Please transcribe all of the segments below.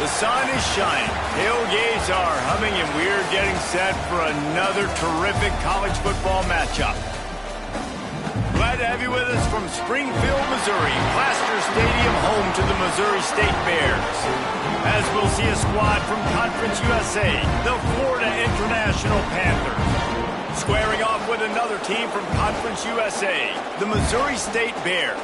The sun is shining, tailgates are humming, and we're getting set for another terrific college football matchup. Glad to have you with us from Springfield, Missouri, Plaster Stadium, home to the Missouri State Bears. As we'll see a squad from Conference USA, the Florida International Panthers. Squaring off with another team from Conference USA, the Missouri State Bears.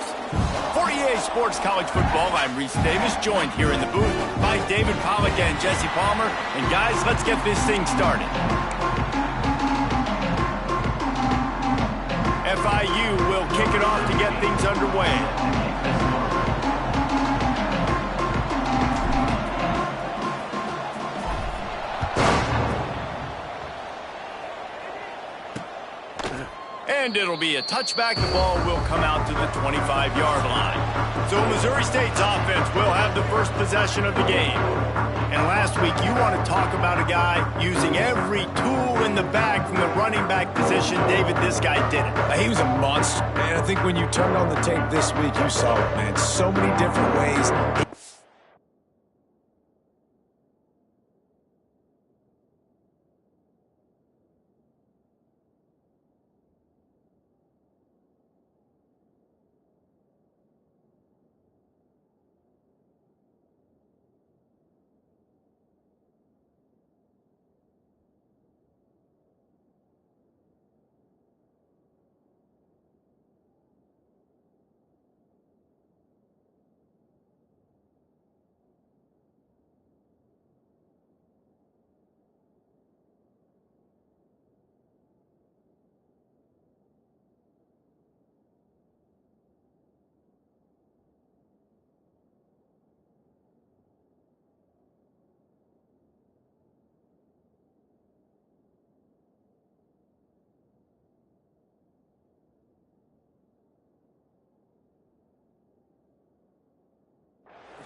For EA Sports College Football, I'm Reese Davis, joined here in the booth by David Pollack and Jesse Palmer. And guys, let's get this thing started. FIU will kick it off to get things underway. And it'll be a touchback. The ball will come out to the 25-yard line. So Missouri State's offense will have the first possession of the game. And last week, you want to talk about a guy using every tool in the bag from the running back position. David, this guy did it. He was a monster, man. I think when you turned on the tape this week, you saw it, man. So many different ways.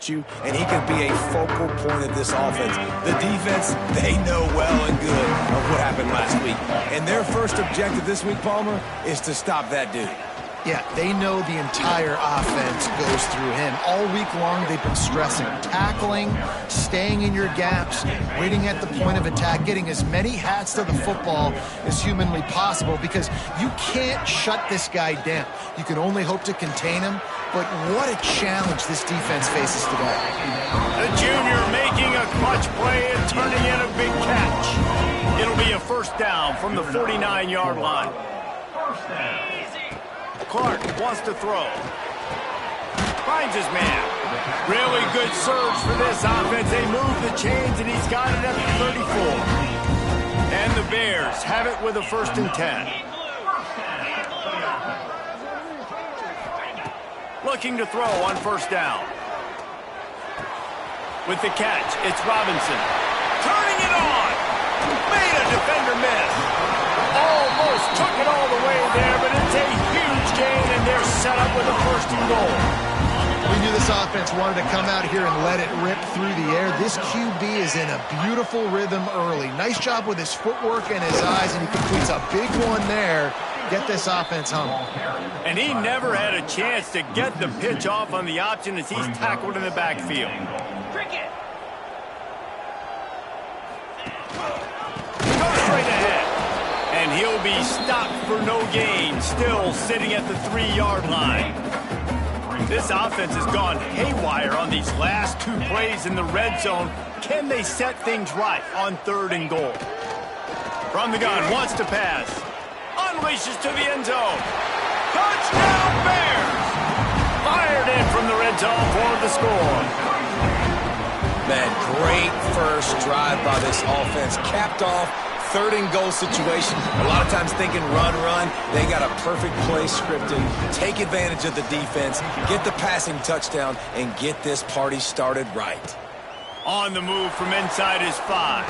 And he can be a focal point of this offense. The defense, they know well and good of what happened last week. And their first objective this week, Palmer, is to stop that dude. Yeah, they know the entire offense goes through him. All week long, they've been stressing tackling, staying in your gaps, waiting at the point of attack, getting as many hats to the football as humanly possible because you can't shut this guy down. You can only hope to contain him, but what a challenge this defense faces today. The junior making a clutch play and turning in a big catch. It'll be a first down from the 49-yard line. First down. Clark wants to throw. Finds his man. Really good surge for this offense. They move the chains, and he's got it at the 34. And the Bears have it with a 1st and 10. Looking to throw on 1st down. With the catch, it's Robinson. Turning it on. Made a defender miss. Almost took it all the way there, but it's a huge gain, and they're set up with a 1st and goal. We knew this offense wanted to come out here and let it rip through the air. This QB is in a beautiful rhythm early. Nice job with his footwork and his eyes, and he completes a big one there. Get this offense humming. And he never had a chance to get the pitch off on the option as he's tackled in the backfield. Cricket. Go straight ahead. And he'll be stopped for no gain, still sitting at the 3-yard line. This offense has gone haywire on these last 2 plays in the red zone. Can they set things right on 3rd and goal? From the gun, wants to pass. Unleashes to the end zone. Touchdown Bears! Fired in from the red zone for the score. Man, great first drive by this offense. Capped off 3rd and goal situation. A lot of times thinking run. They got a perfect play scripted. Take advantage of the defense, get the passing touchdown, and get this party started right. On the move from inside his 5.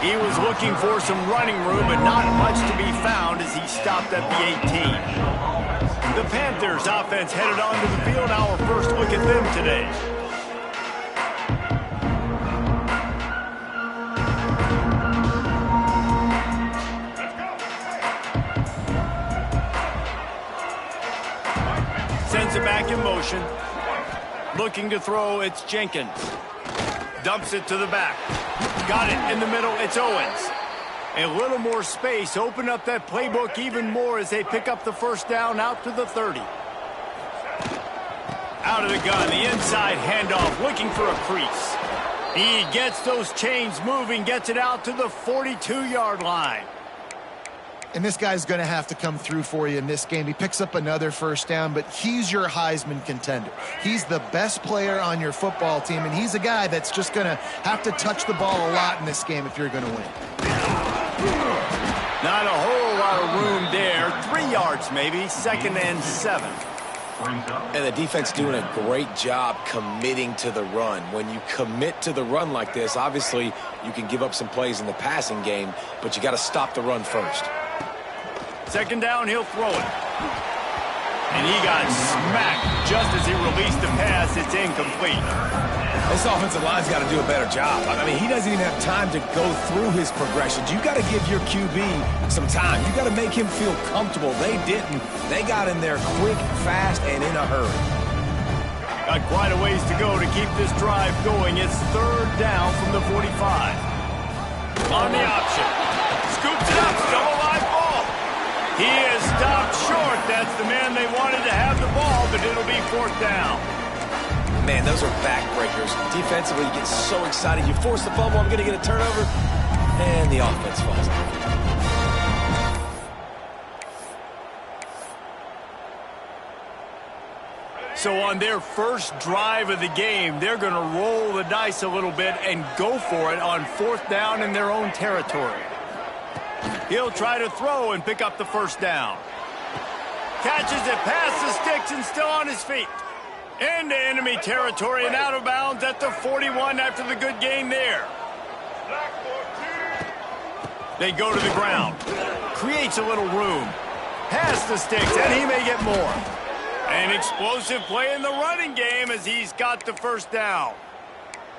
He was looking for some running room, but not much to be found as he stopped at the 18. The Panthers offense headed onto the field. Our first look at them today. Sends it back in motion. Looking to throw, it's Jenkins. Dumps it to the back. Got it in the middle. It's Owens. A little more space. Open up that playbook even more as they pick up the first down out to the 30. Out of the gun. The inside handoff. Looking for a crease. He gets those chains moving. Gets it out to the 42-yard line. And this guy's going to have to come through for you in this game. He picks up another first down, but he's your Heisman contender. He's the best player on your football team, and he's a guy that's just going to have to touch the ball a lot in this game if you're going to win. Not a whole lot of room there. 3 yards maybe, 2nd and 7. And the defense doing a great job committing to the run. When you commit to the run like this, obviously you can give up some plays in the passing game, but you got to stop the run first. 2nd down, he'll throw it. And he got smacked just as he released the pass. It's incomplete. This offensive line's got to do a better job. I mean, he doesn't even have time to go through his progressions. You got to give your QB some time. You got to make him feel comfortable. They didn't. They got in there quick, fast, and in a hurry. Got quite a ways to go to keep this drive going. It's 3rd down from the 45. On the option. Scoops it up. Still a live ball. He is stopped short. That's the man they wanted to have the ball, but it'll be 4th down. Man, those are backbreakers. Defensively, you get so excited. You force the fumble, I'm going to get a turnover, and the offense falls out. So on their first drive of the game, they're going to roll the dice a little bit and go for it on 4th down in their own territory. He'll try to throw and pick up the first down. Catches it past the sticks and still on his feet. Into enemy territory and out of bounds at the 41 after the good gain there. They go to the ground. Creates a little room. Past the sticks, and he may get more. An explosive play in the running game as he's got the first down.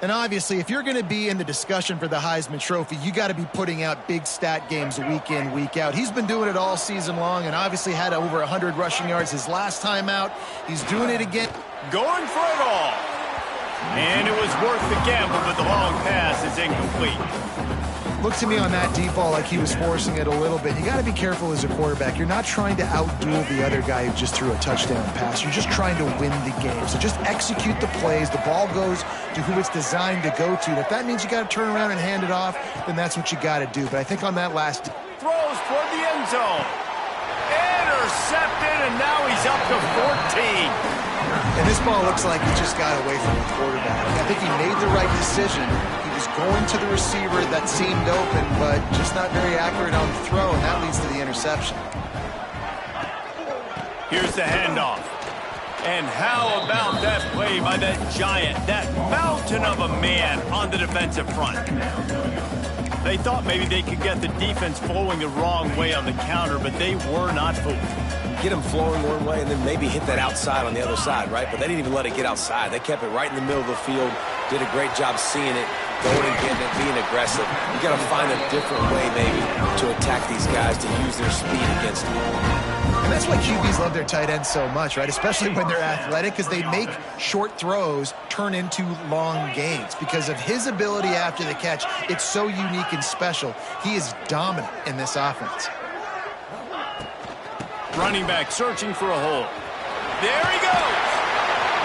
And obviously, if you're going to be in the discussion for the Heisman Trophy, you got to be putting out big stat games week in, week out. He's been doing it all season long and obviously had over 100 rushing yards his last time out. He's doing it again. Going for it all. And it was worth the gamble, but the long pass is incomplete. Looked to me on that deep ball like he was forcing it a little bit. You got to be careful as a quarterback. You're not trying to outduel the other guy who just threw a touchdown pass. You're just trying to win the game. So just execute the plays. The ball goes to who it's designed to go to. And if that means you got to turn around and hand it off, then that's what you got to do. But I think on that last... Throws toward the end zone. Intercepted, and now he's up to 14. And this ball looks like he just got away from the quarterback. I think he made the right decision. He was going to the receiver that seemed open, but just not very accurate on the throw, and that leads to the interception. Here's the handoff. And how about that play by that giant, that mountain of a man on the defensive front? They thought maybe they could get the defense flowing the wrong way on the counter, but they were not fooled. Get them flowing one way and then maybe hit that outside on the other side, right? But they didn't even let it get outside. They kept it right in the middle of the field, did a great job seeing it, going and getting it, being aggressive. You got to find a different way maybe to attack these guys, to use their speed against them. And that's why QBs love their tight ends so much, right? Especially when they're athletic, because they make short throws turn into long gains. Because of his ability after the catch, it's so unique and special. He is dominant in this offense. Running back searching for a hole. There he goes.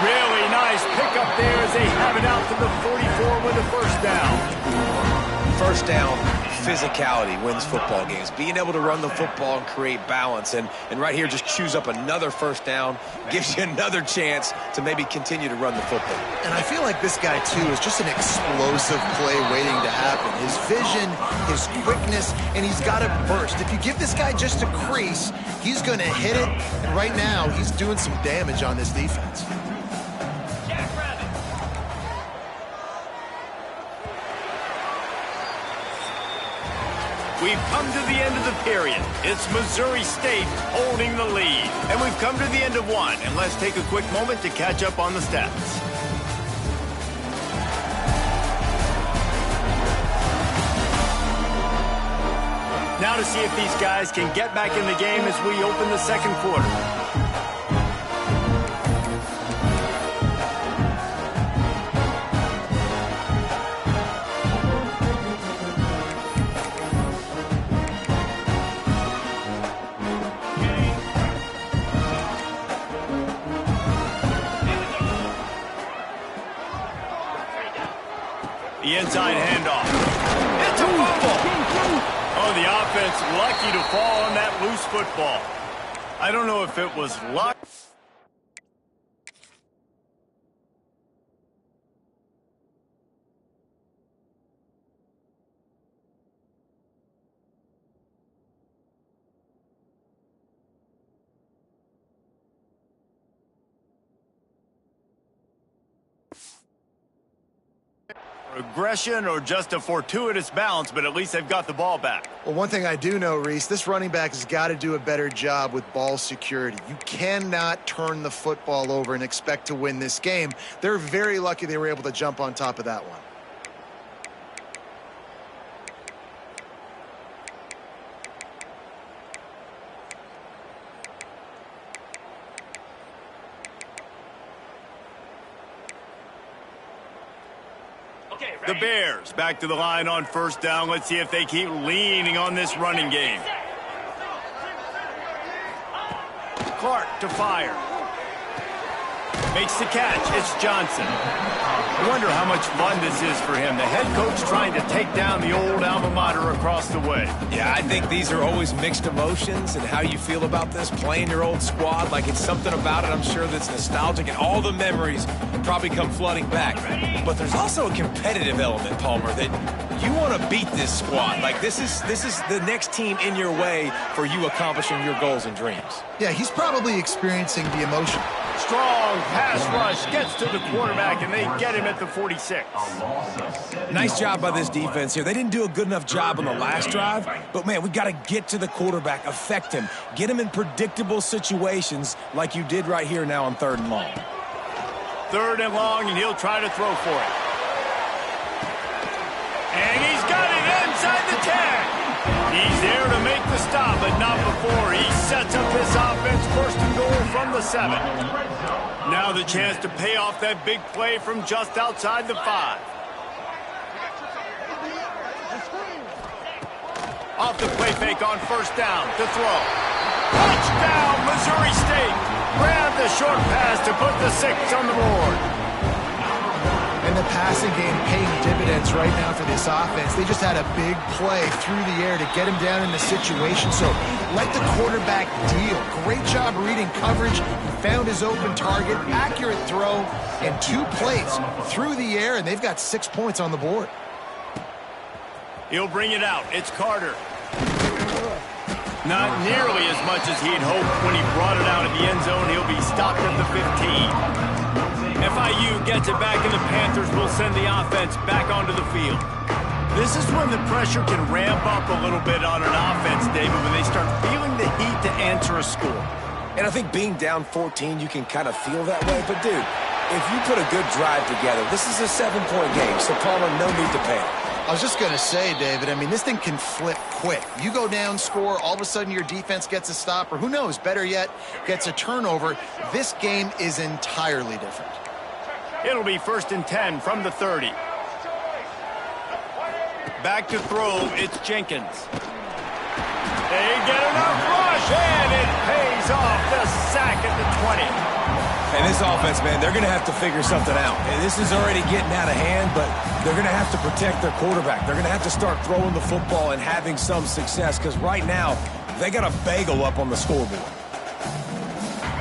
Really nice pickup there as they have it out to the 44 with a first down. First down, physicality wins football games. Being able to run the football and create balance. And right here, just choose up another first down, gives you another chance to maybe continue to run the football. And I feel like this guy, too, is just an explosive play waiting to happen. His vision, his quickness, and he's got to burst. If you give this guy just a crease, he's going to hit it. And right now, he's doing some damage on this defense. We've come to the end of the period. It's Missouri State holding the lead. And we've come to the end of one. And let's take a quick moment to catch up on the stats. Now to see if these guys can get back in the game as we open the second quarter. The inside handoff. It's a fumble. Oh, the offense lucky to fall on that loose football. I don't know if it was luck. Aggression or just a fortuitous bounce, but at least they've got the ball back. Well, one thing I do know, Reese, this running back has got to do a better job with ball security. You cannot turn the football over and expect to win this game. They're very lucky they were able to jump on top of that one. The Bears back to the line on first down. Let's see if they keep leaning on this running game. Clark to fire. Makes the catch. It's Johnson. I wonder how much fun this is for him. The head coach trying to take down the old alma mater across the way. Yeah, I think these are always mixed emotions and how you feel about this, playing your old squad. Like, it's something about it, I'm sure, that's nostalgic, and all the memories probably come flooding back. But there's also a competitive element, Palmer, that you want to beat this squad. Like, this is the next team in your way for you accomplishing your goals and dreams. Yeah, he's probably experiencing the emotion. Strong pass rush gets to the quarterback, and they get him at the 46. Nice job by this defense here. They didn't do a good enough job on the last drive, but, man, we got to get to the quarterback, affect him, get him in predictable situations like you did right here now on 3rd and long. 3rd and long, and he'll try to throw for it. And he's got it inside the 10. He's there to make the stop, but not before he sets up this offense 1st and goal from the 7. Now the chance to pay off that big play from just outside the 5. Off the play fake on 1st down to throw. Touchdown, Missouri State. Grab the short pass to put the 6 on the board. And the passing game paying dividends right now for this offense. They just had a big play through the air to get him down in the situation. So let the quarterback deal. Great job reading coverage. He found his open target, accurate throw, and 2 plays through the air, and they've got 6 points on the board. He'll bring it out. It's Carter. Not nearly as much as he'd hoped when he brought it out of the end zone. He'll be stopped at the 15. FIU gets it back, and the Panthers will send the offense back onto the field. This is when the pressure can ramp up a little bit on an offense, David, when they start feeling the heat to answer a score. And I think being down 14, you can kind of feel that way. But, dude, if you put a good drive together, this is a 7-point game, so Palmer, no need to panic. I was just going to say, David, I mean, this thing can flip quick. You go down, score, all of a sudden your defense gets a stop, or who knows, better yet, gets a turnover. This game is entirely different. It'll be 1st and 10 from the 30. Back to throw, it's Jenkins. They get enough rush, and it pays off the sack at the 20. And this offense, man, they're going to have to figure something out. And this is already getting out of hand, but they're going to have to protect their quarterback. They're going to have to start throwing the football and having some success, because right now they got a bagel up on the scoreboard.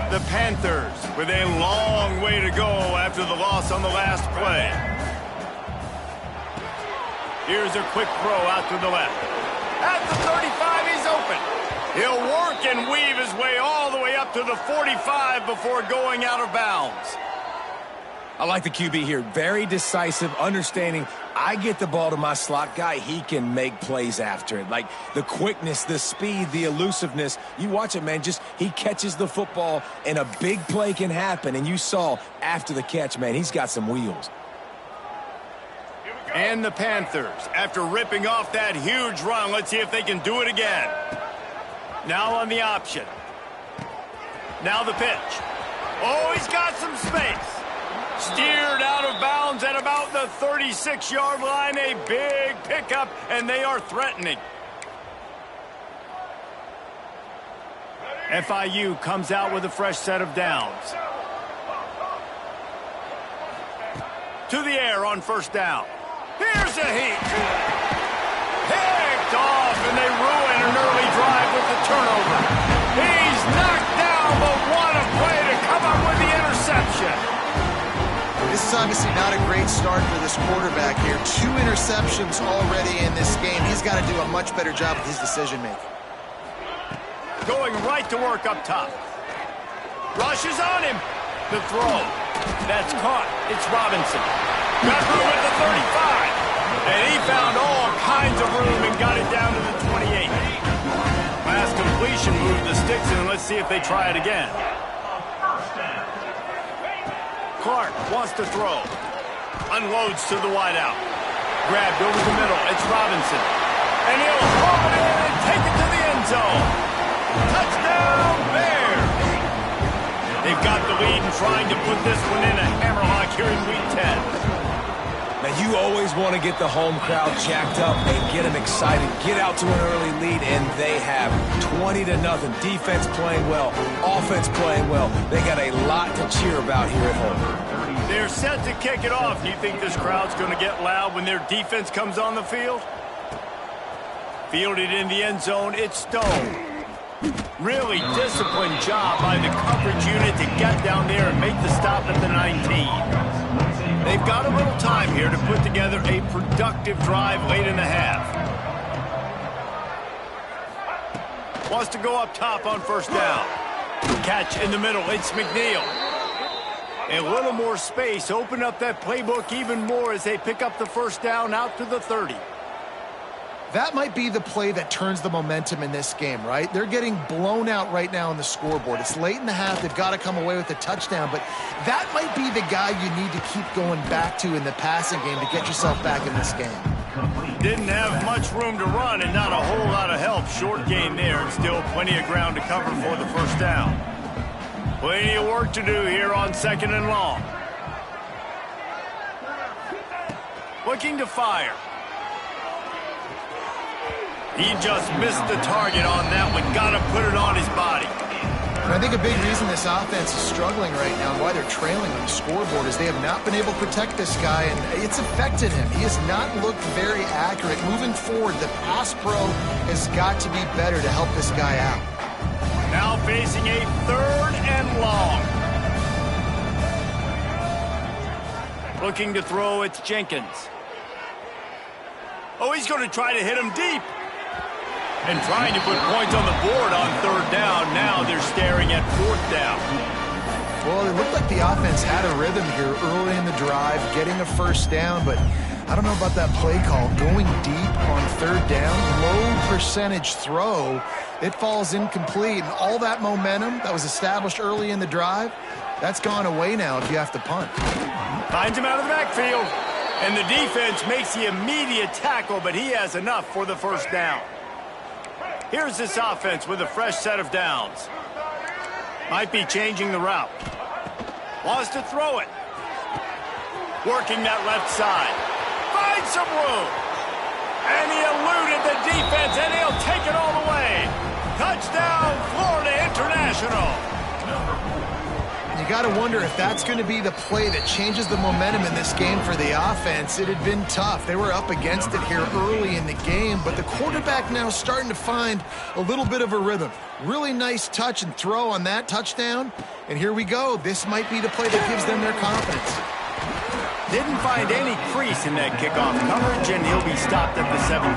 The Panthers with a long way to go after the loss on the last play. Here's a quick throw out to the left. At the 35, he's open. He'll work and weave his way all the way up to the 45 before going out of bounds. I like the QB here. Very decisive, understanding I get the ball to my slot guy, he can make plays after it. Like the quickness, the speed, the elusiveness. You watch it, man. Just he catches the football and a big play can happen. And you saw after the catch, man, he's got some wheels. And the Panthers, after ripping off that huge run, let's see if they can do it again. Now on the option. Now the pitch. Oh, he's got some space. Steered out of bounds at about the 36-yard line. A big pickup, and they are threatening. FIU comes out with a fresh set of downs. To the air on first down. Here's Here's a heat. Picked off, and they ruin an early drive with the turnover. He's knocked down, but what a play to come up with the interception. This is obviously not a great start for this quarterback here. 2 interceptions already in this game. He's got to do a much better job with his decision-making. Going right to work up top. Rushes on him. The throw. That's caught. It's Robinson. Got room at the 35. And he found all kinds of room and got it down to the 28. Last completion moved the sticks, and let's see if they try it again. Clark wants to throw. Unloads to the wideout. Grabbed over the middle. It's Robinson. And he'll haul it in and take it to the end zone. Touchdown, Bears! They've got the lead and trying to put this one in a hammerlock here in Week 10. Now, you always want to get the home crowd jacked up and get them excited. Get out to an early lead, and they have 20-0. Defense playing well, offense playing well. They got a lot to cheer about here at home. They're set to kick it off. Do you think this crowd's going to get loud when their defense comes on the field? Fielded in the end zone, it's Stone. Really disciplined job by the coverage unit to get down there and make the stop at the 19. They've got a little time here to put together a productive drive late in the half. Wants to go up top on first down. Catch in the middle, it's McNeil. A little more space, open up that playbook even more as they pick up the first down out to the 30. That might be the play that turns the momentum in this game, right? They're getting blown out right now on the scoreboard. It's late in the half. They've got to come away with a touchdown, but that might be the guy you need to keep going back to in the passing game to get yourself back in this game. Didn't have much room to run and not a whole lot of help. Short gain there and still plenty of ground to cover for the first down. Plenty of work to do here on 2nd and long. Looking to fire. He just missed the target on that one. Got to put it on his body. And I think a big reason this offense is struggling right now and why they're trailing on the scoreboard is they have not been able to protect this guy, and it's affected him. He has not looked very accurate. Moving forward, the pass pro has got to be better to help this guy out. Now facing a 3rd and long. Looking to throw, it's Jenkins. Oh, he's going to try to hit him deep. And trying to put points on the board on 3rd down. Now they're staring at 4th down. Well, it looked like the offense had a rhythm here early in the drive, getting a first down, but I don't know about that play call. Going deep on 3rd down, low percentage throw, it falls incomplete. And all that momentum that was established early in the drive, that's gone away now if you have to punt. Finds him out of the backfield. And the defense makes the immediate tackle, but he has enough for the first down. Here's this offense with a fresh set of downs. Might be changing the route. Wants to throw it. Working that left side. Finds some room. And he eluded the defense, and he'll take it all the way. Touchdown, Florida International. You got to wonder if that's going to be the play that changes the momentum in this game for the offense. It had been tough. They were up against it here early in the game, but the quarterback now starting to find a little bit of a rhythm. Really nice touch and throw on that touchdown. And here we go. This might be the play that gives them their confidence. Didn't find any crease in that kickoff coverage, and he'll be stopped at the 17.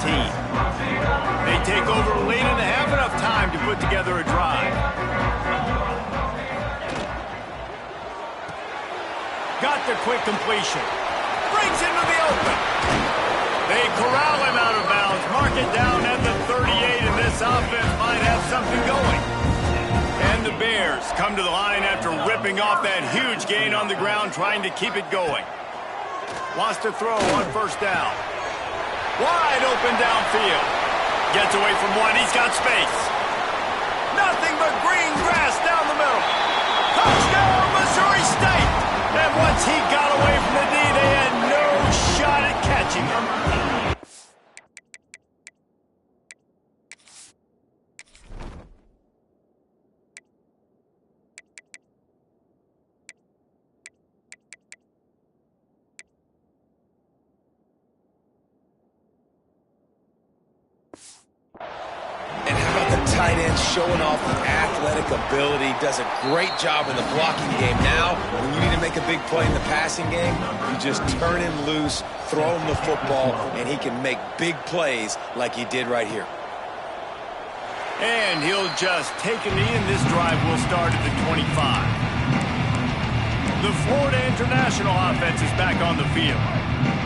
They take over late in the half, enough time to put together a drive. Got the quick completion. Breaks into the open. They corral him out of bounds. Mark it down at the 38, and this offense might have something going. And the Bears come to the line after ripping off that huge gain on the ground, trying to keep it going. Wants to throw on first down. Wide open downfield. Gets away from one. He's got space. Nothing but green grass down the middle. Touchdown, Missouri State. And once he got away from the D, they had no shot at catching him. tight end showing off the athletic ability, does a great job in the blocking game. Now, when you need to make a big play in the passing game, you just turn him loose, throw him the football, and he can make big plays like he did right here. And he'll just take a knee, and this drive will start at the 25. The Florida International offense is back on the field.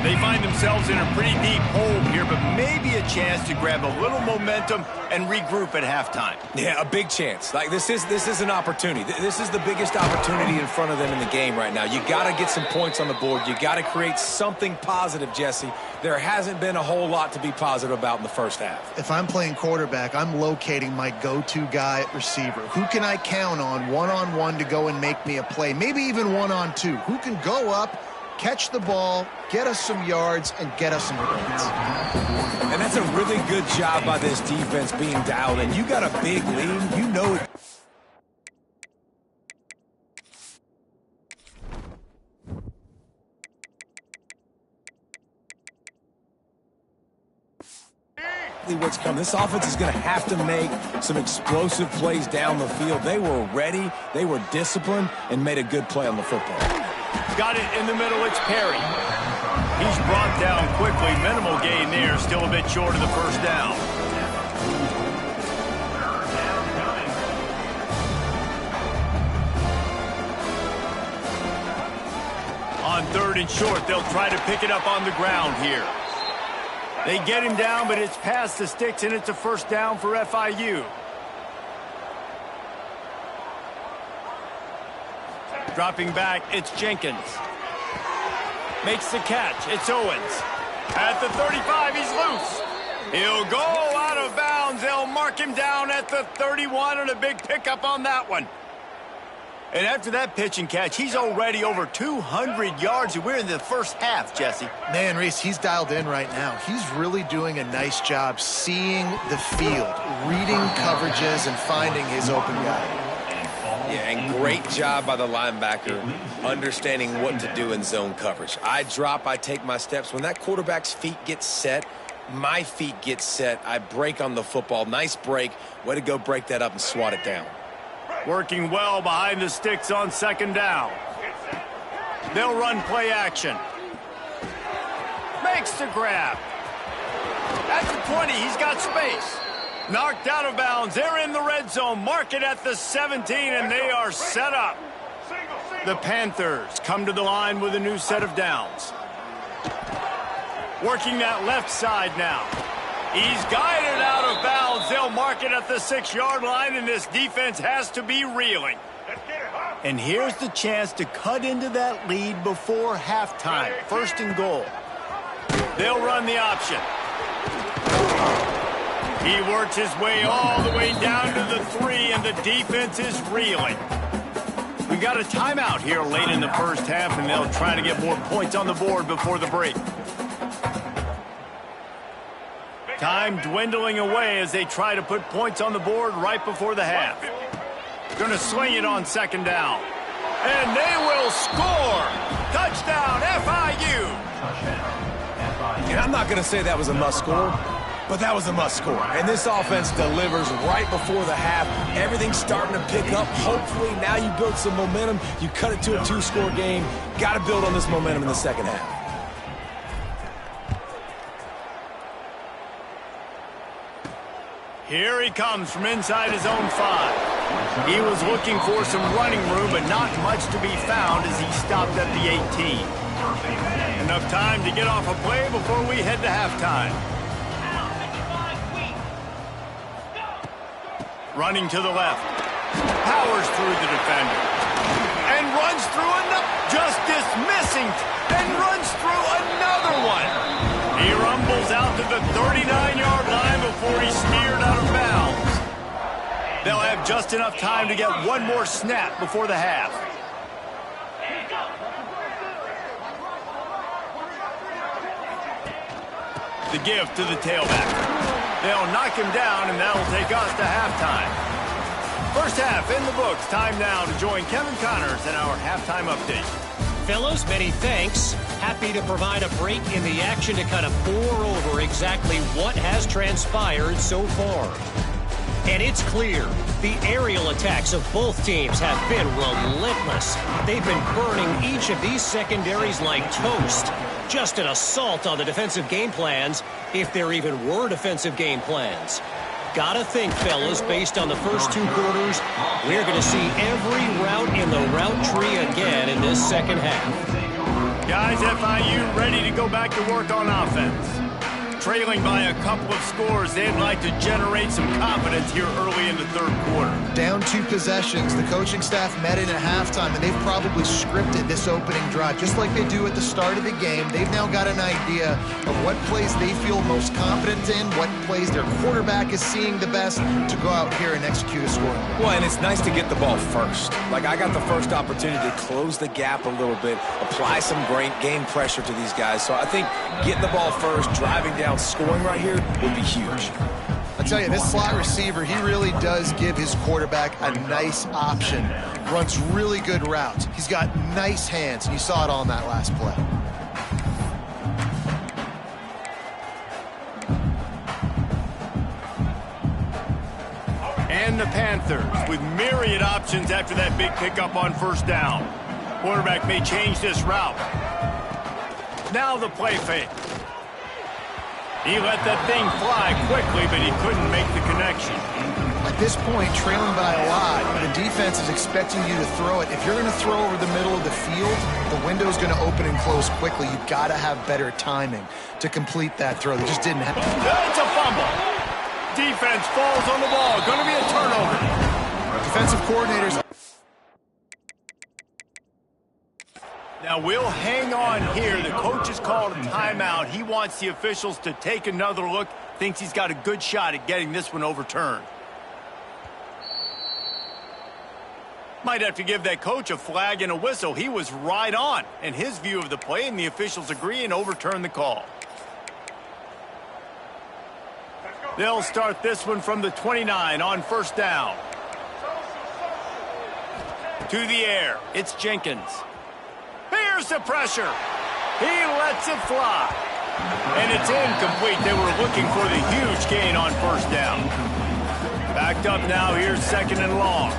They find themselves in a pretty deep hole here, but maybe a chance to grab a little momentum and regroup at halftime. Yeah, a big chance. Like this is an opportunity. This is the biggest opportunity in front of them in the game right now. You got to get some points on the board. You got to create something positive, Jesse. There hasn't been a whole lot to be positive about in the first half. If I'm playing quarterback, I'm locating my go-to guy at receiver. Who can I count on one-on-one to go and make me a play? Maybe even one-on-two. Who can go up, catch the ball, get us some yards, and get us some points. And that's a really good job by this defense being dialed in. You got a big lead. You know it. What's coming. This offense is going to have to make some explosive plays down the field. They were ready, they were disciplined, and made a good play on the football. Got it in the middle. It's Perry. He's brought down quickly. Minimal gain there. Still a bit short of the first down. On 3rd and short, they'll try to pick it up on the ground here. They get him down, but it's past the sticks, and it's a first down for FIU. Dropping back, it's Jenkins. Makes the catch, it's Owens. At the 35, he's loose. He'll go out of bounds. They'll mark him down at the 31, and a big pickup on that one. And after that pitch and catch, he's already over 200 yards, and we're in the first half, Jesse. Man, Reese, he's dialed in right now. He's really doing a nice job seeing the field, reading coverages, and finding his open guy. Yeah, and great job by the linebacker understanding what to do in zone coverage. I drop, I take my steps. When that quarterback's feet get set, my feet get set. I break on the football. Nice break. Way to go break that up and swat it down. Working well behind the sticks on 2nd down. They'll run play action. Makes the grab. At the 20, he's got space. Knocked out of bounds. They're in the red zone. Mark it at the 17, and they are set up. The Panthers come to the line with a new set of downs. Working that left side now. He's guided out of bounds. They'll mark it at the 6-yard line, and this defense has to be reeling. And here's the chance to cut into that lead before halftime. 1st and goal. They'll run the option. He works his way all the way down to the 3, and the defense is reeling. We got a timeout here late in the first half, and they'll try to get more points on the board before the break. Time dwindling away as they try to put points on the board right before the half. Going to swing it on 2nd down. And they will score! Touchdown, FIU! And I'm not going to say that was a must-score, but that was a must-score. And this offense delivers right before the half. Everything's starting to pick up. Hopefully now you build some momentum. You cut it to a 2-score game. Got to build on this momentum in the second half. Here he comes from inside his own 5. He was looking for some running room, but not much to be found as he stopped at the 18. Enough time to get off a play before we head to halftime. Running to the left. Powers through the defender. And runs through another. Just dismissing. And runs through another one. He rumbles out to the 39-yard line before he's steered out of bounds. They'll have just enough time to get one more snap before the half. The give to the tailback. They'll knock him down, and that'll take us to halftime. First half in the books. Time now to join Kevin Connors in our halftime update. Fellas, many thanks. Happy to provide a break in the action to kind of pour over exactly what has transpired so far. And it's clear the aerial attacks of both teams have been relentless. They've been burning each of these secondaries like toast. Just an assault on the defensive game plans, if there even were defensive game plans. Gotta think, fellas, based on the first 2 quarters, we're going to see every route in the route tree again in this second half. Guys, FIU ready to go back to work on offense. Trailing by a couple of scores, they'd like to generate some confidence here early in the third quarter. Down 2 possessions. The coaching staff met in at halftime, and they've probably scripted this opening drive. Just like they do at the start of the game, they've now got an idea of what plays they feel most confident in, what plays their quarterback is seeing the best to go out here and execute a score. Well, and it's nice to get the ball first. Like, I got the first opportunity to close the gap a little bit, apply some great game pressure to these guys. So I think getting the ball first, driving down, scoring right here would be huge. I tell you, this slot receiver, he really does give his quarterback a nice option. Runs really good routes. He's got nice hands, and you saw it all in that last play. And the Panthers with myriad options after that big pickup on first down. Quarterback may change this route. Now the play fake. He let that thing fly quickly, but he couldn't make the connection. At this point, trailing by a lot, the defense is expecting you to throw it. If you're going to throw over the middle of the field, the window's going to open and close quickly. You've got to have better timing to complete that throw. They just didn't have. It's a fumble. Defense falls on the ball. Going to be a turnover. Defensive coordinators. Now, we'll hang on here. The coach has called a timeout. He wants the officials to take another look. Thinks he's got a good shot at getting this one overturned. Might have to give that coach a flag and a whistle. He was right on in his view of the play, and the officials agree and overturn the call. They'll start this one from the 29 on first down. To the air. It's Jenkins. Here's the pressure. He lets it fly. And it's incomplete. They were looking for the huge gain on first down. Backed up now. Here's second and long.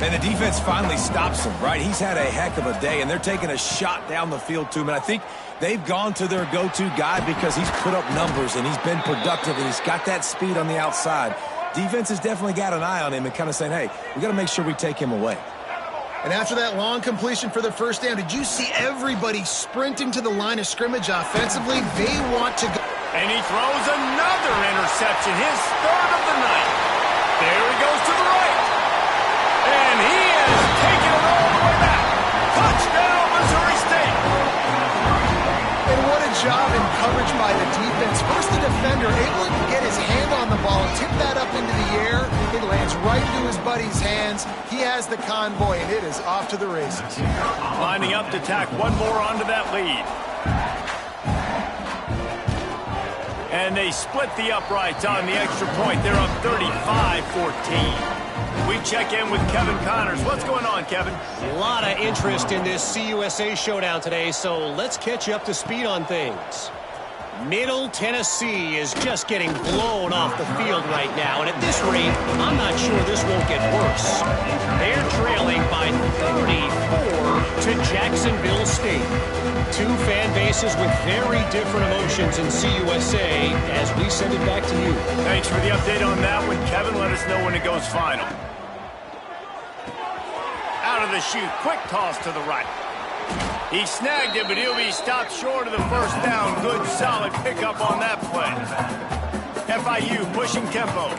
And the defense finally stops him, right? He's had a heck of a day, and they're taking a shot down the field to him. And I think they've gone to their go-to guy because he's put up numbers, and he's been productive, and he's got that speed on the outside. Defense has definitely got an eye on him and kind of saying, hey, we got to make sure we take him away. And after that long completion for the first down, did you see everybody sprinting to the line of scrimmage offensively? They want to go. And he throws another interception, his third of the night. There he goes to the right. And he is taking it all the way back. Touchdown, Missouri State. And what a job in coverage by the defense. First the defender able to get his hand on the ball, tip that up into the air. It lands right into his buddy's hands. He has the convoy, and it is off to the races. Lining up to tack one more onto that lead. And they split the uprights on the extra point. They're up 35-14. We check in with Kevin Connors. What's going on, Kevin? A lot of interest in this CUSA showdown today, so let's catch you up to speed on things. Middle Tennessee is just getting blown off the field right now, and at this rate, I'm not sure this won't get worse. They're trailing by 34 to Jacksonville State. 2 fan bases with very different emotions in CUSA as we send it back to you. Thanks for the update on that one, Kevin. Let us know when it goes final. Out of the chute, quick toss to the right. He snagged it, but he'll be stopped short of the first down. Good, solid pickup on that play. FIU pushing tempo.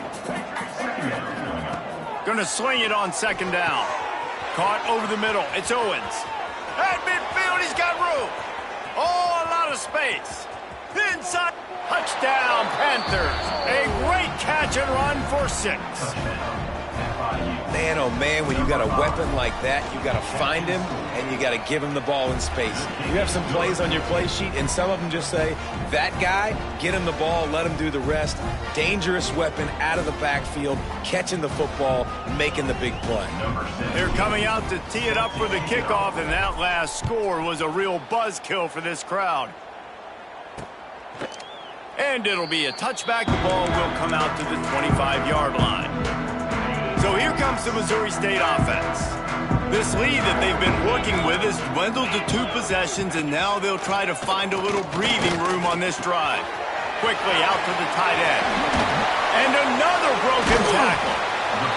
Gonna swing it on second down. Caught over the middle. It's Owens. At midfield, he's got room. Oh, a lot of space. Inside. Touchdown, Panthers. A great catch and run for 6. Man, oh man, when you got a weapon like that, you got to find him and you got to give him the ball in space. You have some plays on your play sheet, and some of them just say, that guy, get him the ball, let him do the rest. Dangerous weapon out of the backfield, catching the football, making the big play. They're coming out to tee it up for the kickoff, and that last score was a real buzzkill for this crowd. And it'll be a touchback. The ball will come out to the 25-yard line. comes the Missouri State offense. This lead that they've been working with has dwindled to 2 possessions, and now they'll try to find a little breathing room on this drive. Quickly out to the tight end. And another broken tackle.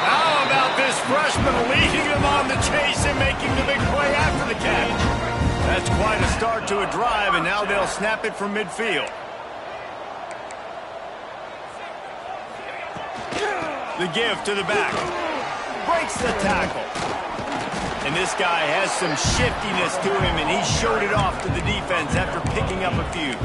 How about this freshman leading them on the chase and making the big play after the catch? That's quite a start to a drive, and now they'll snap it from midfield. The give to the back. Breaks the tackle. And this guy has some shiftiness to him, and he showed it off to the defense after picking up a few.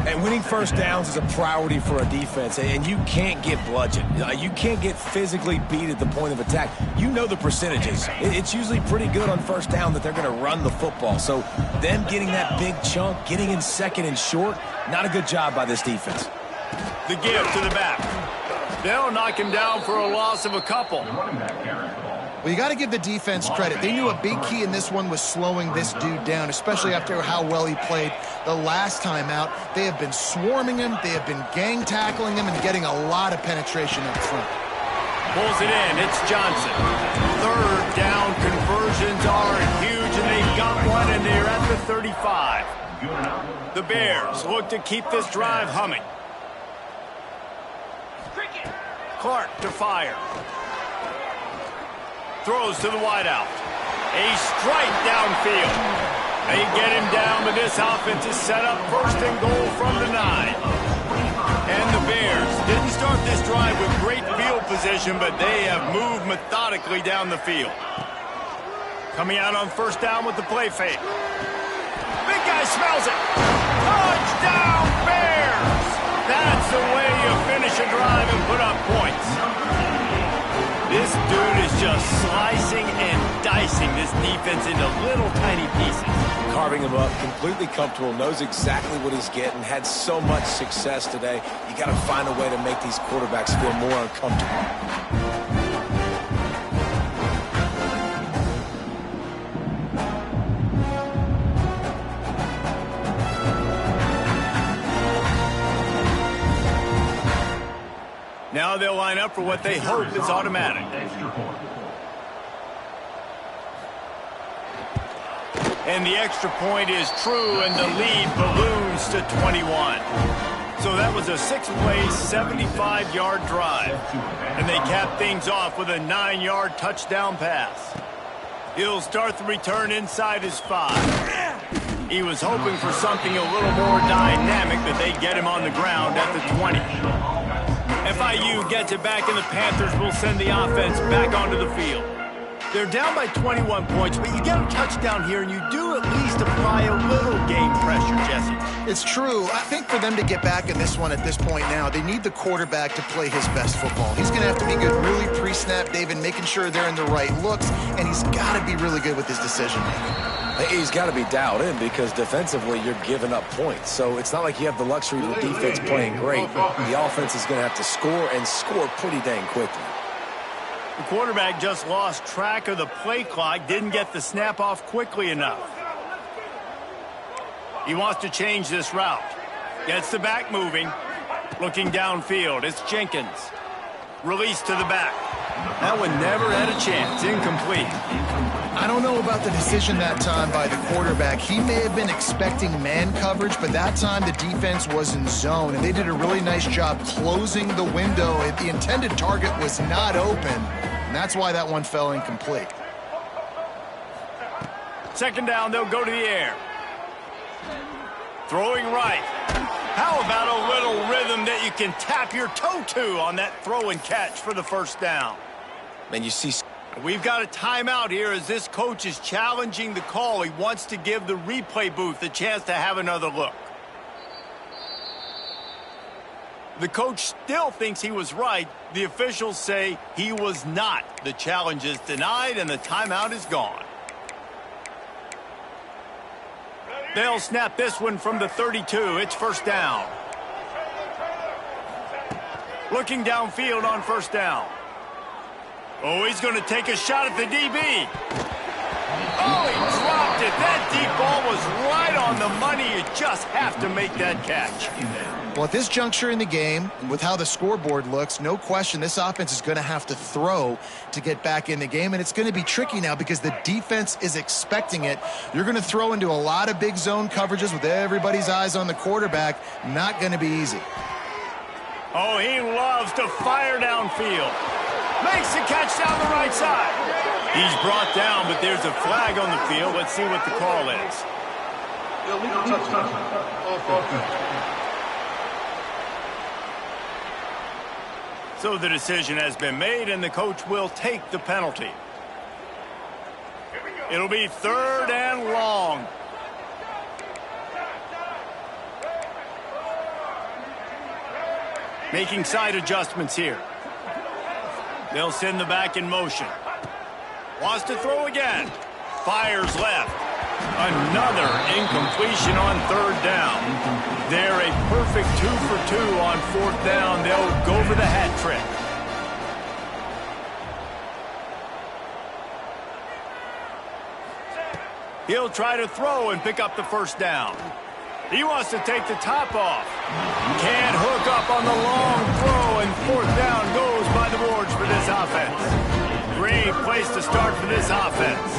And winning first downs is a priority for a defense, and you can't get bludgeoned. You can't get physically beat at the point of attack. You know the percentages. It's usually pretty good on first down that they're going to run the football. So them getting that big chunk, getting in second and short, not a good job by this defense. The give to the back. They'll knock him down for a loss of a couple. Well, you got to give the defense credit. They knew a big key in this one was slowing this dude down, especially after how well he played the last time out. They have been swarming him. They have been gang tackling him and getting a lot of penetration up front. Pulls it in. It's Johnson. Third down conversions are huge, and they've got one, and they're at the 35. The Bears look to keep this drive humming. Clark to fire. Throws to the wideout. A strike downfield. They get him down, but this offense is set up first and goal from the 9. And the Bears didn't start this drive with great field position, but they have moved methodically down the field. Coming out on first down with the play fake. Big guy smells it. Touchdown, Bears! That's the way you finish a drive and put up points. This dude is just slicing and dicing this defense into little tiny pieces. Carving him up, completely comfortable, knows exactly what he's getting, had so much success today. You got to find a way to make these quarterbacks feel more uncomfortable. Now they'll line up for what they hope is automatic. And the extra point is true, and the lead balloons to 21. So that was a 6-play, 75-yard drive. And they cap things off with a 9-yard touchdown pass. He'll start the return inside his 5. He was hoping for something a little more dynamic, but they get him on the ground at the 20. FIU gets it back, and the Panthers will send the offense back onto the field. They're down by 21 points, but you get a touchdown here, and you do at least apply a little game pressure, Jesse. It's true. I think for them to get back in this one at this point now, they need the quarterback to play his best football. He's going to have to be good really pre-snap, David, making sure they're in the right looks, and he's got to be really good with his decision-making. He's got to be dialed in because defensively you're giving up points. So it's not like you have the luxury of the defense playing great. The offense is going to have to score and score pretty dang quickly. The quarterback just lost track of the play clock, didn't get the snap off quickly enough. He wants to change this route. Gets the back moving. Looking downfield, it's Jenkins. Release to the back. That one never had a chance. Incomplete. I don't know about the decision that time by the quarterback. He may have been expecting man coverage, but that time the defense was in zone, and they did a really nice job closing the window. The intended target was not open, and that's why that one fell incomplete. Second down, they'll go to the air. Throwing right. How about a little rhythm that you can tap your toe to on that throw and catch for the first down? Man, you see... We've got a timeout here as this coach is challenging the call. He wants to give the replay booth a chance to have another look. The coach still thinks he was right. The officials say he was not. The challenge is denied and the timeout is gone. They'll snap this one from the 32. It's first down. Looking downfield on first down. Oh, he's going to take a shot at the DB. Oh, he dropped it. That deep ball was right on the money. You just have to make that catch. Well, at this juncture in the game, with how the scoreboard looks, no question this offense is going to have to throw to get back in the game, and it's going to be tricky now because the defense is expecting it. You're going to throw into a lot of big zone coverages with everybody's eyes on the quarterback. Not going to be easy. Oh, he loves to fire downfield. Makes the catch down the right side. He's brought down, but there's a flag on the field. Let's see what the call is. Illegal touchdown. Offense. So the decision has been made, and the coach will take the penalty. It'll be 3rd and long. Making side adjustments here. They'll send the back in motion. Wants to throw again. Fires left. Another incompletion on 3rd down. They're a perfect 2 for 2 on 4th down. They'll go for the hat trick. He'll try to throw and pick up the 1st down. He wants to take the top off. Can't hook up on the long throw, and 4th down goes by the boards for this offense. Great place to start for this offense.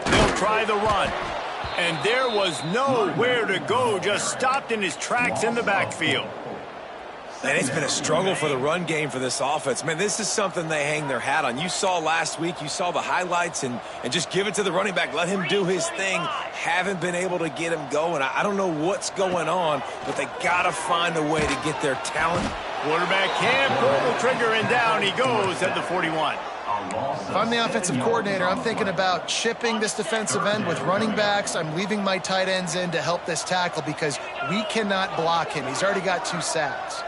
They'll try the run. And there was nowhere to go, just stopped in his tracks in the backfield. And it's been a struggle for the run game for this offense. Man, this is something they hang their hat on. You saw last week, you saw the highlights, and just give it to the running back. Let him do his thing. Haven't been able to get him going. I don't know what's going on, but they got to find a way to get their talent. Quarterback can't pull the trigger, and down he goes at the 41. If I'm the offensive coordinator, I'm thinking about chipping this defensive end with running backs. I'm leaving my tight ends in to help this tackle because we cannot block him. He's already got 2 sacks.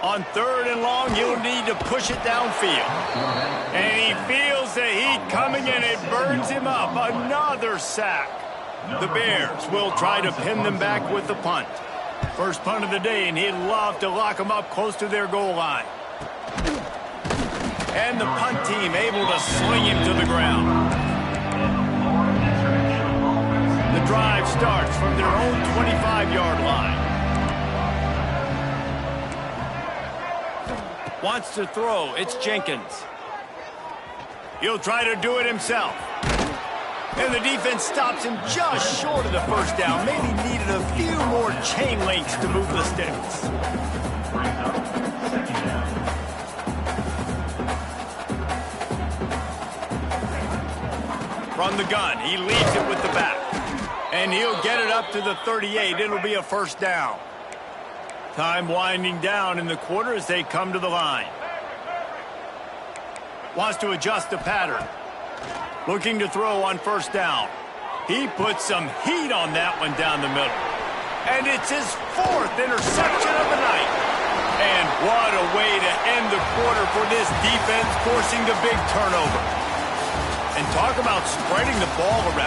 On 3rd and long, you'll need to push it downfield. And he feels the heat coming, and it burns him up. Another sack. The Bears will try to pin them back with the punt. First punt of the day, and he'd love to lock them up close to their goal line. And the punt team able to sling him to the ground. The drive starts from their own 25-yard line. Wants to throw. It's Jenkins. He'll try to do it himself. And the defense stops him just short of the 1st down. Maybe needed a few more chain links to move the sticks. From the gun, he leaves it with the back. And he'll get it up to the 38. It'll be a 1st down. Time winding down in the quarter as they come to the line. Wants to adjust the pattern. Looking to throw on 1st down. He puts some heat on that one down the middle. And it's his 4th interception of the night. And what a way to end the quarter for this defense, forcing the big turnover. And talk about spreading the ball around.